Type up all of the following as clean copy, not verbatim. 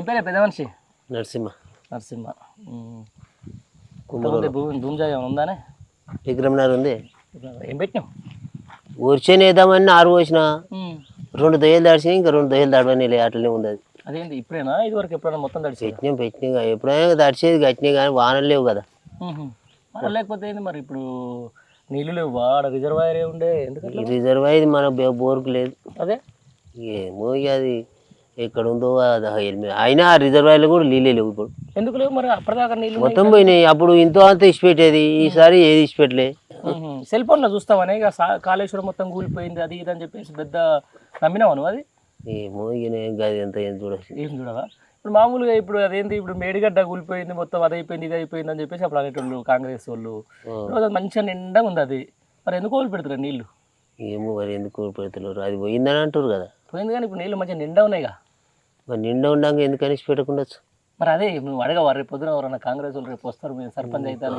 పేరే పెద్ద మనిషి? నరసింహ. నరసింహ. భూమి జాగా ఉందానే? విక్రమనార్ ఉంది. ఏం పెట్టినావు? ఊర్చని వేద్దామని 6 పోసిన, 2 దొయ్యలు దాడిచినాయి, ఇంకా 2 దొయ్యలు దాడవని అట్లనే ఉంది. అది అదేంటి ఇప్పుడేనా? ఇది వరకు ఎప్పుడైనా మొత్తం తడిచి పెట్టినా ఎప్పుడైనా తడిచేది గట్టినాయి, కానీ వానలు లేవు కదా. లేకపోతే ఏంది మరి ఇప్పుడు నీళ్ళు లేవు, ఆడ రిజర్వాయర్ ఉండే ఎందుకంటే రిజర్వాయర్ మన బోర్కు లేదు. అదే ఏమో అది ఎక్కడ ఉందో అయినా ఆ రిజర్వాయర్లో కూడా నీళ్ళే లేవు ఇప్పుడు. ఎందుకు లేవు మరి? అప్పటిదాకా నీళ్ళు మొత్తం పోయినాయి. అప్పుడు ఇంతో అంతా ఇచ్చిపెట్టేది, ఈసారి ఏది ఇచ్చిపెట్టలే. సెల్ ఫోన్లో చూస్తావని ఇక కాళేశ్వరం మొత్తం కూలిపోయింది అది ఇది అని చెప్పేసి పెద్ద నమ్మినావు నువ్వు? అది ఏమో గది ఎంత ఏం చూడచ్చు. ఏం చూడవా? ఇప్పుడు మామూలుగా ఇప్పుడు అదేంటి ఇప్పుడు మేడిగడ్డ కూలిపోయింది మొత్తం, అది అయిపోయింది ఇది అయిపోయింది అని చెప్పేసి అప్పుడు అనేటోళ్ళు కాంగ్రెస్ వాళ్ళు. మంచిగా నిండా ఉంది అది, మరి ఎందుకు కోలు పెడతారు నీళ్ళు? ఏమో మరి ఎందుకు కోలు పెడతారు, అది పోయిందని అంటారు కదా. పోయింది కానీ ఇప్పుడు నీళ్ళు మంచిగా నిండా ఉన్నాయిగా. మరి నిండా ఉండంగా ఎందుకు కనిసి పెట్టకుండొచ్చు? మరి అదే నువ్వు అడగవా? రేపు పొద్దున ఎవరన్నా కాంగ్రెస్ వాళ్ళు రేపు వస్తారు, మీరు సర్పంచ్ అవుతాను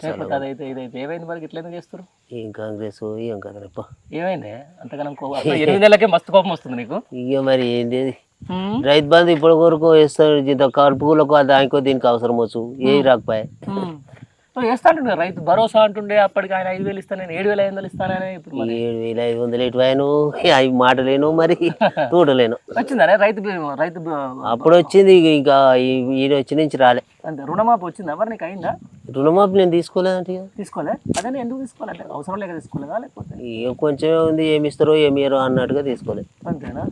లేకపోతే అదైతే ఇదైతే ఏమైంది మరి ఇట్లా ఎందుకు చేస్తారు? ఏం కాంగ్రెస్ ఏం కదా రేపు ఏమైంది అంతగానం 8 నెలలకే మస్తు కోపం వస్తుంది నీకు. ఇక మరి ఏంటి రైతు బంధు ఇప్పుడు వరకు వేస్తారు, కడుపులకు దానికో దీనికి అవసరం వచ్చు, ఏవి రాకపోయా. వేస్తా అంటుండే రైతు భరోసా అంటుండే, అప్పటికి ఆయన 5,000 ఇస్తాను, నేను 7,500 ఇస్తానని. ఇప్పుడు 7,500 ఎటు పోయాను, అవి మాటలేను మరి చూడలేను. వచ్చిందా రైతు రైతు? అప్పుడు వచ్చింది, ఇంకా ఈయన వచ్చి నుంచి రాలే. అంతే. రుణమాఫీ వచ్చిందా మరి నీకు? అయిందా రుణమాఫీ? నేను తీసుకోలేదంటే. తీసుకోలే? అదే ఎందుకు తీసుకోవాలంటే అవసరం లేక తీసుకోలేదా లేకపోతే ఇక కొంచెమే ఉంది, ఏమి ఇస్తారో ఏమి ఇయ్యరో అన్నట్టుగా తీసుకోలేదు. అంతేనా?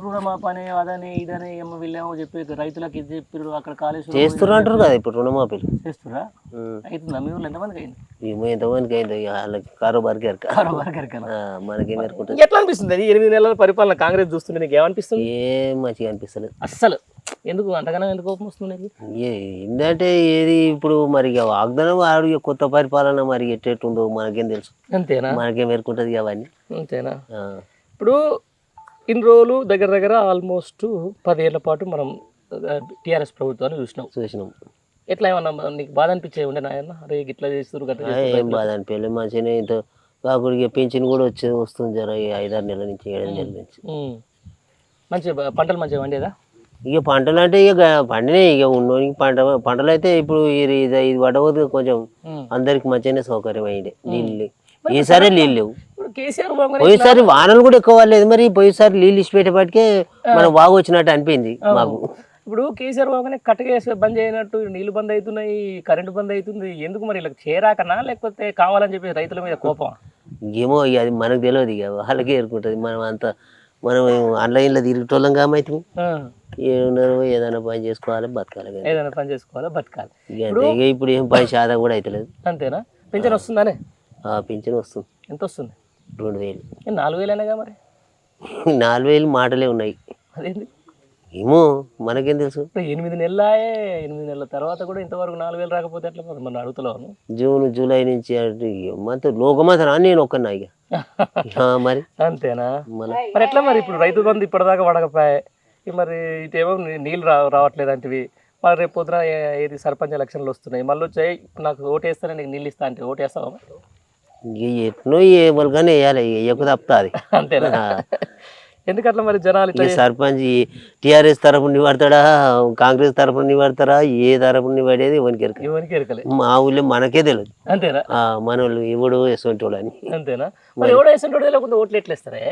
రుణమాఫీ అని అదని ఇదని ఏమో వీళ్ళేమో చెప్పి రైతులకు ఇది చెప్పారు, అక్కడ కాలేజ్ చేస్తున్నారు అంటారు కదా ఇప్పుడు రుణమాఫీలు. చేస్తురా? అవుతుందా? మీ ఊళ్ళో ఎంతమందికి అయింది? ఏమో ఎంతమందికి అయింది, వాళ్ళకి కారోబార్కి మనకేం ఎరుకుంటుంది. ఎట్లా అనిపిస్తుంది అది 8 నెలల పరిపాలన కాంగ్రెస్ చూస్తుంటే నీకు ఏమనిపిస్తుంది? ఏం మంచిగా అనిపిస్తలేదు అస్సలు. ఎందుకు అంతగానో ఎందుకు కోపం వస్తుంది నీకు? ఏంటంటే ఏది ఇప్పుడు మరి వాగ్దానం ఆడు కొత్త పరిపాలన మరి ఎట్టెట్టుందో మనకేం తెలుసు. అంతేనా? మనకేం ఎరుకుంటుంది అవన్నీ. అంతేనా? ఇప్పుడు ఇన్ని రోజులు దగ్గర దగ్గర ఆల్మోస్ట్ 10 ఏళ్ల పాటు మనం టీఆర్ఎస్ ప్రభుత్వాన్ని చూసినాం. ఎట్లా ఏమన్నా నీకు బాధ అనిపించే ఉండే నాయన? అరే ఇట్లా చేస్తారు కదా? ఏం బాధ అనిపించలేదు, మంచిగానే. ఇంత కాకుడికి పింఛన్ కూడా వస్తుంది జర 5-6 నెలల నుంచి 7 నెలల నుంచి. మంచిగా పంటలు మంచిగా పండేదా? ఇక పంటలు అంటే ఇక పండినాయి, ఇక ఉన్నోనికి పంటలు అయితే ఇప్పుడు ఇది పడవద్దు కొంచెం అందరికి మంచిగానే సౌకర్యం అయ్యింది. నీళ్ళు ఈసారి నీళ్ళు లేవు. పోయిసారి వానలు కూడా ఎక్కువ లేదు, మరి పోయిసారి నీళ్ళు ఇచ్చిపెట్టేపటికే మనం బాగా వచ్చినట్టు అనిపించింది మాకు. ఇప్పుడు కేసీఆర్ బాగానే కట్టకేసి బంద్ చేయనట్టు నీళ్లు బంద్ అవుతున్నాయి, కరెంటు బంద్ అవుతుంది, ఎందుకు మరి? ఇలా చేరాకనా లేకపోతే కావాలని చెప్పి రైతుల మీద కోపం? ఏమో ఇక అది మనకు తెలియదు, ఇక వాళ్ళకే ఎరుకుంటుంది. మనం ఆన్లైన్లో తిరిగేటోళ్ళం కాబట్టి ఏమున్నారు, ఏదైనా పని చేసుకోవాలి బతకాలి, ఏదైనా పని చేసుకోవాలి బతకాలి. ఇక ఇప్పుడు ఏం పని శాతం కూడా అవుతలేదు. అంతేనా? పింఛన్ వస్తుందానే? పింఛన్ వస్తుంది. ఎంత వస్తుంది? 2,000. 4,000 అయినాగా మరి? 4,000 మాటలే ఉన్నాయి. అదేంటి? ఏమో మనకేం తెలుసు. 8 నెలలే, 8 నెలల తర్వాత కూడా ఇంతవరకు 4,000 రాకపోతే ఎట్లా మనం అడుగుతున్నాను? జూన్ జూలై నుంచి లోకమంతా నేను ఒక్కన్నా ఇక మరి. అంతేనా? మరి ఎట్లా మరి ఇప్పుడు రైతు బంధు ఇప్పటిదాకా పడకపోయాయి, మరి ఇటేమో నీళ్ళు రావట్లేదు అంటివి, మరి రేపు పొద్దున ఏది సర్పంచ్ ఎలక్షన్లు వస్తున్నాయి, మళ్ళీ వచ్చాయి నాకు ఓటేస్తానే నీకు నీళ్ళు ఇస్తా అంటే ఓటేస్తావా? ఎట్నో ఎవరికైనా వేయాలి, ఎక్కువ తప్పుతుంది. అంతేనా? ఎందుకట్లా మరి జనాలు? సర్పంచ్ టీఆర్ఎస్ తరఫున నిలబడతాడా, కాంగ్రెస్ తరఫున నిలబడతారా, ఏ తరఫున నిలబడేది ఎవరికి ఎరకలే. మా ఊళ్ళో మనకే తెలియదు. అంతేనా? మన వాళ్ళు ఎవడు వేసుకుంటే అని. అంతేనా? మరి ఎవడో వేసుకుంటే లేకపోతే ఓట్లు ఎట్లా ఇస్తారే?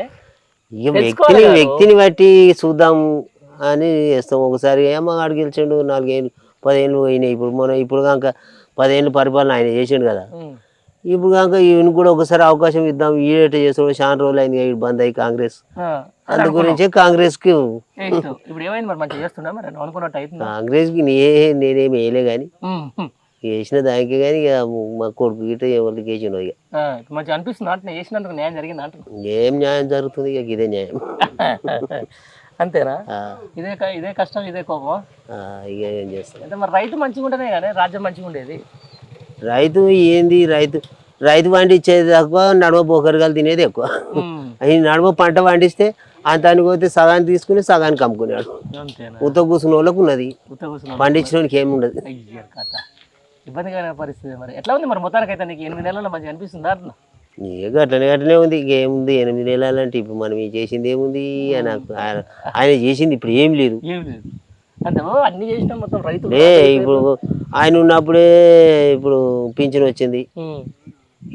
ఇక వ్యక్తిని బట్టి చూద్దాం అని వేస్తాం. ఒకసారి ఏమో ఆడు గెలిచిండు, 4 ఏళ్ళు 10 ఏళ్ళు పోయినాయి. ఇప్పుడు కాక 10 ఏళ్ళు పరిపాలన ఆయన చేసిండు కదా. ఇప్పుడు కాక ఈయన కూడా ఒకసారి అవకాశం ఇద్దాం, ఈడేట చేస్తాడు. చాలా రోజులు అయింది బంద్ అయ్యి కాంగ్రెస్. అందు గురించి కాంగ్రెస్ కి కాంగ్రెస్ కి నేనేమి వేయలే కానీ వేసిన దానికి కానీ ఇక మా కొడుకు గిట్ట ఎవరికి వేసిన ఇక అనిపిస్తుంది. ఏం న్యాయం జరుగుతుంది, ఇక ఇదే న్యాయం. అంతేనా? ఇదే కష్టం, ఇదే కోపం. ఇక ఏం చేస్తాం. మరి రైతు మంచిగా ఉంటేనే కానీ రాజ్యం మంచిగా ఉండేది. రైతు ఏంది, రైతు పండించేది తక్కువ, నడవ బోకరగాలు తినేది ఎక్కువ. ఈ నడవ పంట పండిస్తే అంతానికి పోతే సగాన్ని తీసుకుని సగానికి అమ్ముకున్నాడు. ఉత్త కూర్చున్న వాళ్ళకు ఉన్నది, పండించిన వాళ్ళకి ఏమి ఉండదు. ఇబ్బందికరమైన పరిస్థితి. మరి ఎట్లా ఉంది మరి మొత్తానికి అయితే నీకు 8 నెలల్లో మంచిగా అనిపిస్తుందా? ఇక అట్లనే ఉంది. ఇక ఏముంది 8 నెలలంటే ఇప్పుడు మనం చేసింది ఏముంది, ఆయన చేసింది ఇప్పుడు ఏం లేదు. అంటే అన్ని చేసినా మొత్తం రైతులు లే ఇప్పుడు ఆయన ఉన్నప్పుడే ఇప్పుడు పింఛన్ వచ్చింది. ఉమ్.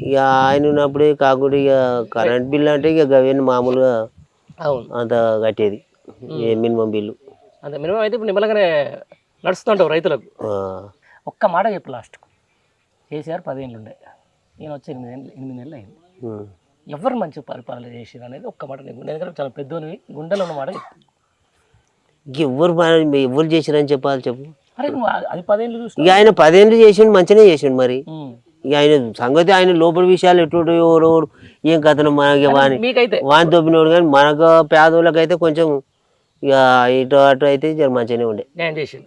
ఇక ఆయన ఉన్నప్పుడే కాకుండా ఇక కరెంట్ బిల్ అంటే ఇక గవేను మామూలుగా అవును అంత కట్టేది మినిమం బిల్లు. అంతే మినిమం అయితే ఇప్పుడు నిమ్మలంగానే నడుస్తుంటావు రైతులకు. ఒక్క మాట చెప్పు లాస్ట్కు. కేసీఆర్ 10 ఏళ్ళు ఉండే, ఈయన వచ్చి 8 నెలలు అయింది. ఎవరు మంచి పరిపాలన చేసిరు అనేది ఒక్క మాట నీకు ఎందుకంటే చాలా పెద్దోనివి గుండెలో ఉన్న మాట చెప్పు. ఎవరు చేసిరని చెప్పాలి చెప్పు. అరే నువ్వు అది 10 ఏళ్ళు చూసి ఇక ఆయన 10 ఏళ్ళు చేసిండు, మంచిగానే చేసిండు. మరి ఇక ఆయన సంగతి ఆయన లోపల విషయాలు ఎటువంటి ఎవరెవరు ఏం కథను మనకి మీకైతే వాని దొబ్బినోడు. కానీ మనకు పేదోళ్ళకైతే కొంచెం ఇక ఇటు అటు అయితే మంచిగానే ఉండే. న్యాయం చేసిండు.